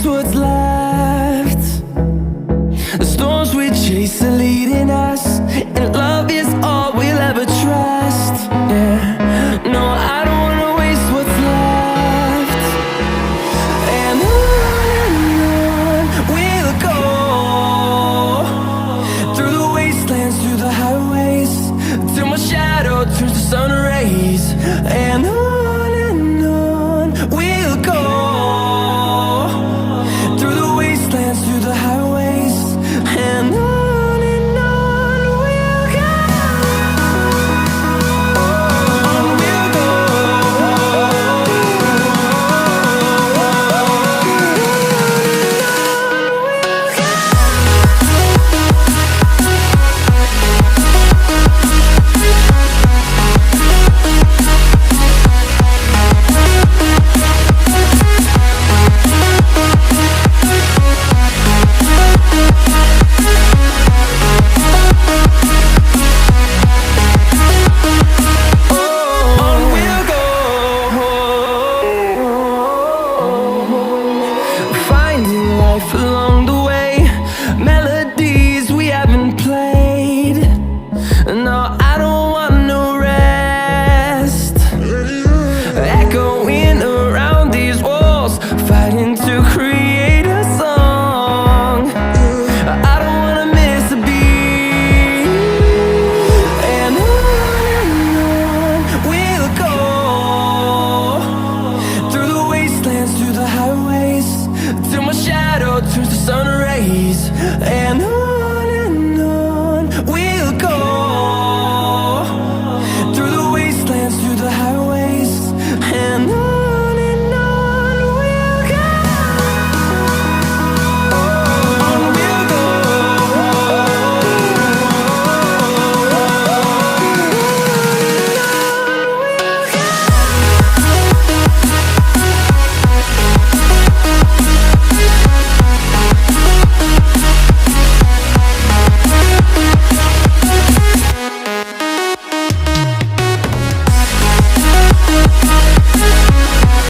waste what's left. The storms we chase are leading us, and love is all we'll ever trust. Yeah, no, I don't wanna waste what's left. And on we'll go, through the wastelands, through the highways, till my shadow turns to sun rays. And on we'll go, through the wastelands, through the highways, and on we'll go. On we'll go. On we'll go, finding life along the way.